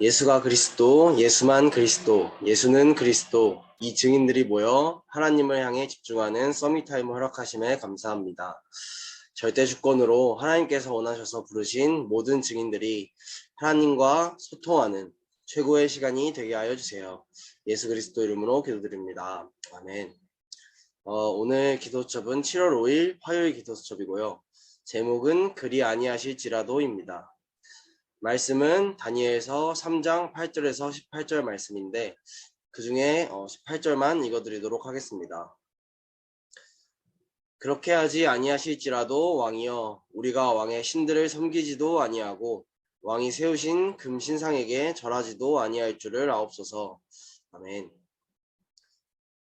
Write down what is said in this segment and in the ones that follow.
예수가 그리스도, 예수만 그리스도, 예수는 그리스도, 이 증인들이 모여 하나님을 향해 집중하는 서밋타임을 허락하심에 감사합니다. 절대 주권으로 하나님께서 원하셔서 부르신 모든 증인들이 하나님과 소통하는 최고의 시간이 되게 하여 주세요. 예수 그리스도 이름으로 기도드립니다. 아멘. 오늘 기도첩은 7월 5일 화요일 기도첩이고요. 제목은 그리 아니하실지라도입니다. 말씀은 다니엘서 3장 8절에서 18절 말씀인데 그 중에 18절만 읽어드리도록 하겠습니다. 그렇게 하지 아니하실지라도 왕이여 우리가 왕의 신들을 섬기지도 아니하고 왕이 세우신 금신상에게 절하지도 아니할 줄을 아옵소서. 아멘.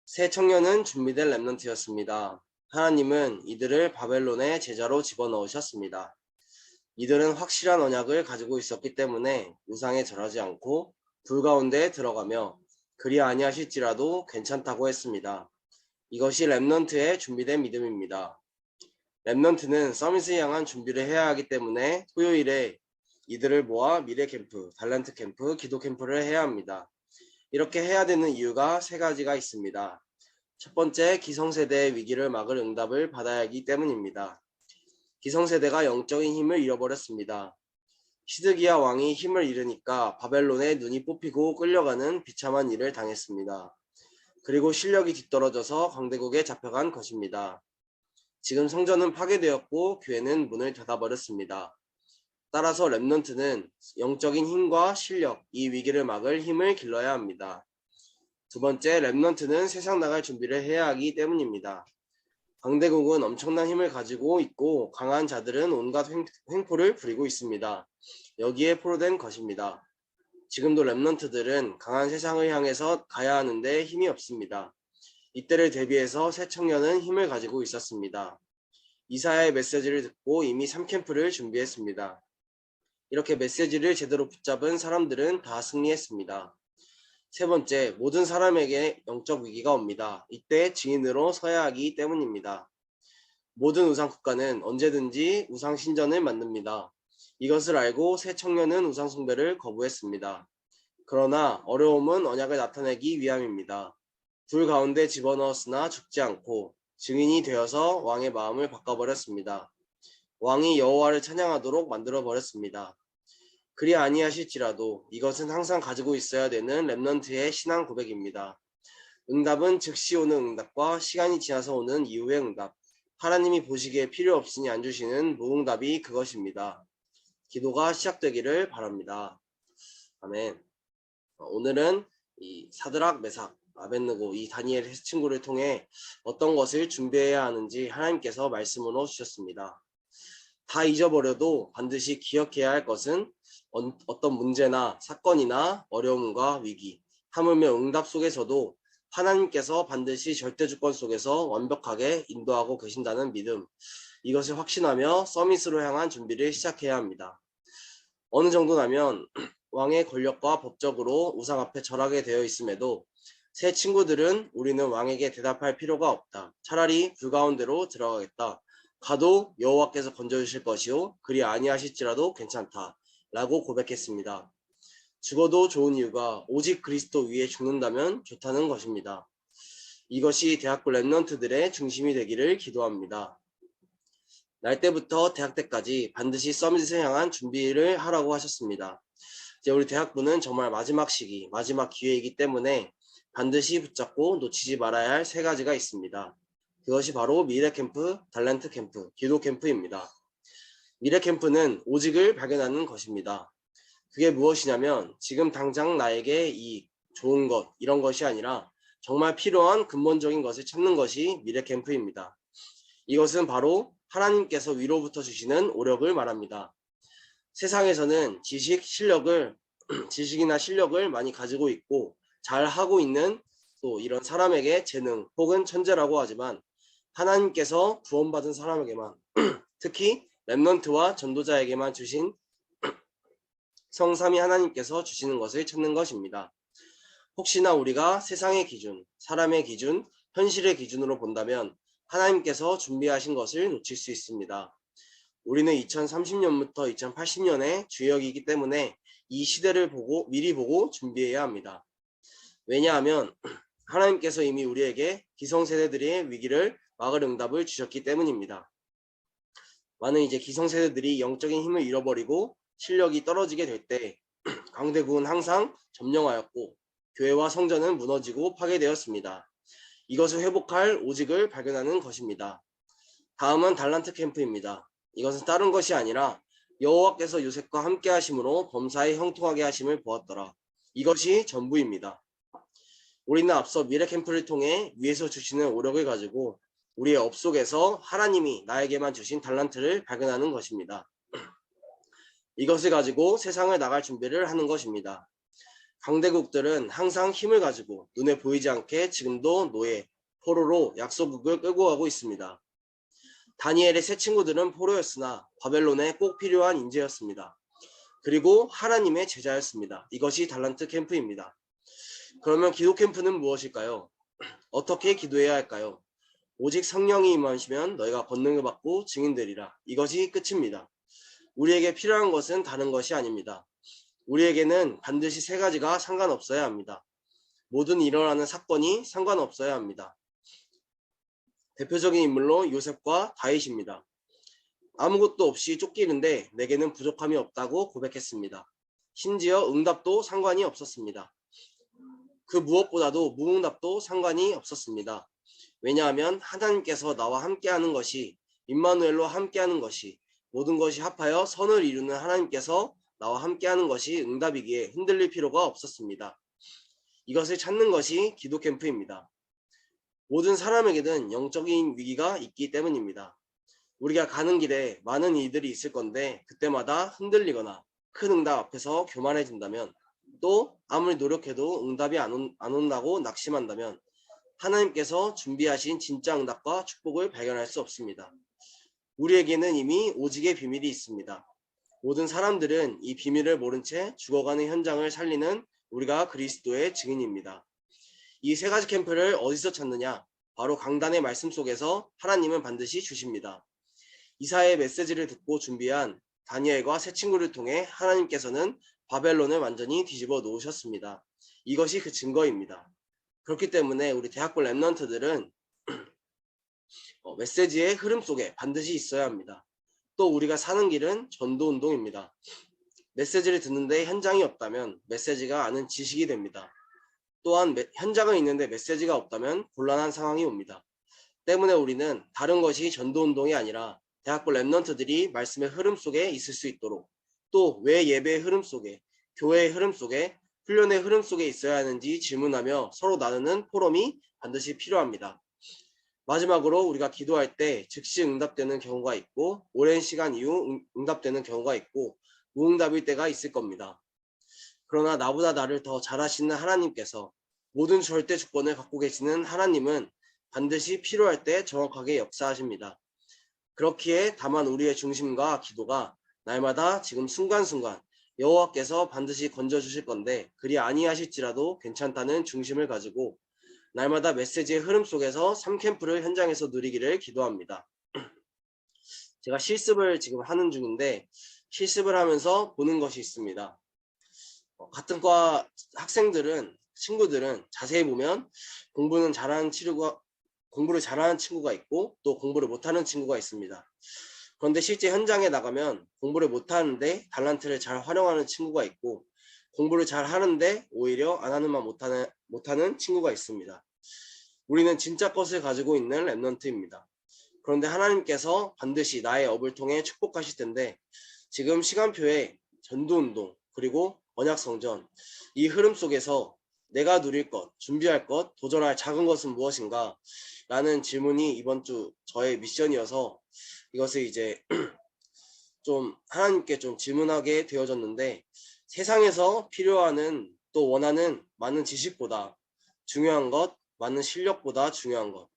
새 청년은 준비된 렘넌트였습니다. 하나님은 이들을 바벨론의 제자로 집어넣으셨습니다. 이들은 확실한 언약을 가지고 있었기 때문에 우상에 절하지 않고 불 가운데 들어가며 그리 아니하실지라도 괜찮다고 했습니다. 이것이 렘넌트의 준비된 믿음입니다. 렘넌트는 서밋을 향한 준비를 해야 하기 때문에 토요일에 이들을 모아 미래 캠프, 달란트 캠프, 기도 캠프를 해야 합니다. 이렇게 해야 되는 이유가 세 가지가 있습니다. 첫 번째, 기성세대의 위기를 막을 응답을 받아야 하기 때문입니다. 기성세대가 영적인 힘을 잃어버렸습니다. 시드기야 왕이 힘을 잃으니까 바벨론에 눈이 뽑히고 끌려가는 비참한 일을 당했습니다. 그리고 실력이 뒤떨어져서 강대국에 잡혀간 것입니다. 지금 성전은 파괴되었고 교회는 문을 닫아버렸습니다. 따라서 렘넌트는 영적인 힘과 실력, 이 위기를 막을 힘을 길러야 합니다. 두 번째, 렘넌트는 세상 나갈 준비를 해야 하기 때문입니다. 강대국은 엄청난 힘을 가지고 있고 강한 자들은 온갖 횡포를 부리고 있습니다. 여기에 포로된 것입니다. 지금도 렘넌트들은 강한 세상을 향해서 가야 하는데 힘이 없습니다. 이때를 대비해서 새 청년은 힘을 가지고 있었습니다. 이사야의 메시지를 듣고 이미 3캠프를 준비했습니다. 이렇게 메시지를 제대로 붙잡은 사람들은 다 승리했습니다. 세 번째, 모든 사람에게 영적 위기가 옵니다. 이때 증인으로 서야 하기 때문입니다. 모든 우상 국가는 언제든지 우상 신전을 만듭니다. 이것을 알고 새 청년은 우상 숭배를 거부했습니다. 그러나 어려움은 언약을 나타내기 위함입니다. 불 가운데 집어넣었으나 죽지 않고 증인이 되어서 왕의 마음을 바꿔버렸습니다. 왕이 여호와를 찬양하도록 만들어버렸습니다. 그리 아니하실지라도 이것은 항상 가지고 있어야 되는 렘넌트의 신앙 고백입니다. 응답은 즉시 오는 응답과 시간이 지나서 오는 이후의 응답, 하나님이 보시기에 필요 없으니 안 주시는 무응답이 그것입니다. 기도가 시작되기를 바랍니다. 아멘. 오늘은 이 사드락, 메삭, 아벳느고 이 다니엘 친구를 통해 어떤 것을 준비해야 하는지 하나님께서 말씀으로 주셨습니다. 다 잊어버려도 반드시 기억해야 할 것은 어떤 문제나 사건이나 어려움과 위기, 하물며 응답 속에서도 하나님께서 반드시 절대주권 속에서 완벽하게 인도하고 계신다는 믿음, 이것을 확신하며 서밋으로 향한 준비를 시작해야 합니다. 어느 정도라면 왕의 권력과 법적으로 우상 앞에 절하게 되어 있음에도 새 친구들은 우리는 왕에게 대답할 필요가 없다. 차라리 불 가운데로 들어가겠다. 가도 여호와께서 건져주실 것이요 그리 아니하실지라도 괜찮다. 라고 고백했습니다. 죽어도 좋은 이유가 오직 그리스도 위에 죽는다면 좋다는 것입니다. 이것이 대학교 랩런트들의 중심이 되기를 기도합니다. 날 때부터 대학 때까지 반드시 서밋을 향한 준비를 하라고 하셨습니다. 이제 우리 대학부는 정말 마지막 시기, 마지막 기회이기 때문에 반드시 붙잡고 놓치지 말아야 할 세 가지가 있습니다. 그것이 바로 미래 캠프, 달란트 캠프, 기도 캠프입니다. 미래 캠프는 오직을 발견하는 것입니다. 그게 무엇이냐면 지금 당장 나에게 이 좋은 것, 이런 것이 아니라 정말 필요한 근본적인 것을 찾는 것이 미래 캠프입니다. 이것은 바로 하나님께서 위로부터 주시는 오력을 말합니다. 세상에서는 지식이나 실력을 많이 가지고 있고 잘 하고 있는 또 이런 사람에게 재능 혹은 천재라고 하지만 하나님께서 구원받은 사람에게만 특히 렘넌트와 전도자에게만 주신 성삼위 하나님께서 주시는 것을 찾는 것입니다. 혹시나 우리가 세상의 기준, 사람의 기준, 현실의 기준으로 본다면 하나님께서 준비하신 것을 놓칠 수 있습니다. 우리는 2030년부터 2080년의 주역이기 때문에 이 시대를 미리 보고 준비해야 합니다. 왜냐하면 하나님께서 이미 우리에게 기성세대들의 위기를 막을 응답을 주셨기 때문입니다. 많은 이제 기성세대들이 영적인 힘을 잃어버리고 실력이 떨어지게 될 때 강대국은 항상 점령하였고 교회와 성전은 무너지고 파괴되었습니다. 이것을 회복할 오직을 발견하는 것입니다. 다음은 달란트 캠프입니다. 이것은 다른 것이 아니라 여호와께서 요셉과 함께 하심으로 범사에 형통하게 하심을 보았더라. 이것이 전부입니다. 우리는 앞서 미래 캠프를 통해 위에서 주시는 오력을 가지고 우리의 업속에서 하나님이 나에게만 주신 달란트를 발견하는 것입니다. 이것을 가지고 세상을 나갈 준비를 하는 것입니다. 강대국들은 항상 힘을 가지고 눈에 보이지 않게 지금도 노예, 포로로 약소국을 끌고 가고 있습니다. 다니엘의 세 친구들은 포로였으나 바벨론에 꼭 필요한 인재였습니다. 그리고 하나님의 제자였습니다. 이것이 달란트 캠프입니다. 그러면 기도 캠프는 무엇일까요? 어떻게 기도해야 할까요? 오직 성령이 임하시면 너희가 권능을 받고 증인되리라. 이것이 끝입니다. 우리에게 필요한 것은 다른 것이 아닙니다. 우리에게는 반드시 세 가지가 상관없어야 합니다. 모든 일어나는 사건이 상관없어야 합니다. 대표적인 인물로 요셉과 다윗입니다. 아무것도 없이 쫓기는데 내게는 부족함이 없다고 고백했습니다. 심지어 응답도 상관이 없었습니다. 그 무엇보다도 무응답도 상관이 없었습니다. 왜냐하면 하나님께서 나와 함께하는 것이, 임마누엘로 함께하는 것이, 모든 것이 합하여 선을 이루는 하나님께서 나와 함께하는 것이 응답이기에 흔들릴 필요가 없었습니다. 이것을 찾는 것이 기도 캠프입니다. 모든 사람에게는 영적인 위기가 있기 때문입니다. 우리가 가는 길에 많은 일들이 있을 건데 그때마다 흔들리거나 큰 응답 앞에서 교만해진다면, 또 아무리 노력해도 응답이 안 온다고 낙심한다면 하나님께서 준비하신 진짜 응답과 축복을 발견할 수 없습니다. 우리에게는 이미 오직의 비밀이 있습니다. 모든 사람들은 이 비밀을 모른 채 죽어가는 현장을 살리는 우리가 그리스도의 증인입니다. 이 세 가지 캠프를 어디서 찾느냐? 바로 강단의 말씀 속에서 하나님은 반드시 주십니다. 이사야의 메시지를 듣고 준비한 다니엘과 세 친구를 통해 하나님께서는 바벨론을 완전히 뒤집어 놓으셨습니다. 이것이 그 증거입니다. 그렇기 때문에 우리 대학교 랩런트들은 메시지의 흐름 속에 반드시 있어야 합니다. 또 우리가 사는 길은 전도운동입니다. 메시지를 듣는데 현장이 없다면 메시지가 아는 지식이 됩니다. 또한 현장은 있는데 메시지가 없다면 곤란한 상황이 옵니다. 때문에 우리는 다른 것이 전도운동이 아니라 대학교 랩런트들이 말씀의 흐름 속에 있을 수 있도록, 또 왜 예배의 흐름 속에, 교회의 흐름 속에, 훈련의 흐름 속에 있어야 하는지 질문하며 서로 나누는 포럼이 반드시 필요합니다. 마지막으로 우리가 기도할 때 즉시 응답되는 경우가 있고 오랜 시간 이후 응답되는 경우가 있고 무응답일 때가 있을 겁니다. 그러나 나보다 나를 더 잘하시는 하나님께서, 모든 절대 주권을 갖고 계시는 하나님은 반드시 필요할 때 정확하게 역사하십니다. 그렇기에 다만 우리의 중심과 기도가 날마다 지금 순간순간 여호와께서 반드시 건져주실 건데 그리 아니하실지라도 괜찮다는 중심을 가지고 날마다 메시지의 흐름 속에서 3캠프를 현장에서 누리기를 기도합니다. 제가 실습을 지금 하는 중인데 실습을 하면서 보는 것이 있습니다. 같은 과 친구들은 자세히 보면 공부를 잘하는 친구가 있고 또 공부를 못하는 친구가 있습니다. 그런데 실제 현장에 나가면 공부를 못하는데 달란트를 잘 활용하는 친구가 있고 공부를 잘 하는데 오히려 안 하는 만 못하는 친구가 있습니다. 우리는 진짜 것을 가지고 있는 랩런트입니다. 그런데 하나님께서 반드시 나의 업을 통해 축복하실 텐데 지금 시간표에 전도운동 그리고 언약성전, 이 흐름 속에서 내가 누릴 것, 준비할 것, 도전할 작은 것은 무엇인가? 라는 질문이 이번 주 저의 미션이어서 이것을 이제 좀 하나님께 좀 질문하게 되어졌는데, 세상에서 필요하는 또 원하는 많은 지식보다 중요한 것, 많은 실력보다 중요한 것,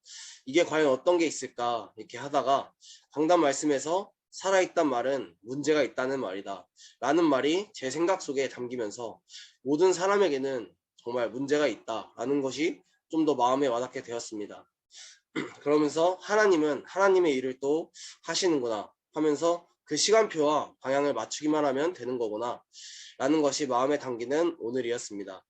이게 과연 어떤 게 있을까 이렇게 하다가 강단 말씀에서 살아있단 말은 문제가 있다는 말이다 라는 말이 제 생각 속에 담기면서 모든 사람에게는 정말 문제가 있다 라는 것이 좀 더 마음에 와닿게 되었습니다. 그러면서 하나님은 하나님의 일을 또 하시는구나 하면서 그 시간표와 방향을 맞추기만 하면 되는 거구나 라는 것이 마음에 담기는 오늘이었습니다.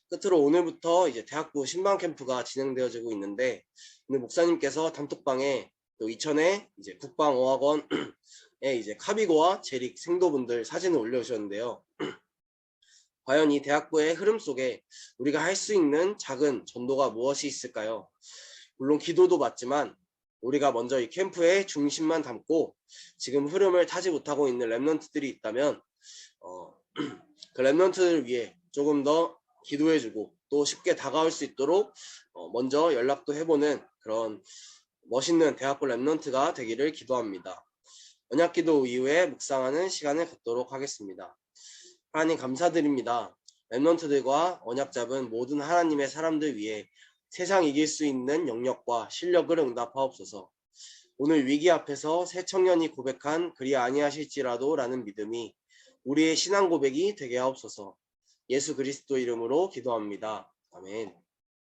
끝으로 오늘부터 이제 대학부 신방 캠프가 진행되어지고 있는데, 오늘 목사님께서 단톡방에 또 이천에 이제 국방어학원에 이제 카비고와 재릭 생도분들 사진을 올려주셨는데요. 과연 이 대학부의 흐름 속에 우리가 할 수 있는 작은 전도가 무엇이 있을까요? 물론 기도도 맞지만 우리가 먼저 이 캠프의 중심만 담고 지금 흐름을 타지 못하고 있는 랩런트들이 있다면 그 랩런트를 위해 조금 더 기도해주고 또 쉽게 다가올 수 있도록 먼저 연락도 해보는 그런 멋있는 대학부 랩런트가 되기를 기도합니다. 언약기도 이후에 묵상하는 시간을 갖도록 하겠습니다. 하나님 감사드립니다. 랩런트들과 언약 잡은 모든 하나님의 사람들 위해 세상 이길 수 있는 영역과 실력을 응답하옵소서. 오늘 위기 앞에서 새 청년이 고백한 그리 아니하실지라도 라는 믿음이 우리의 신앙 고백이 되게 하옵소서. 예수 그리스도 이름으로 기도합니다. 아멘.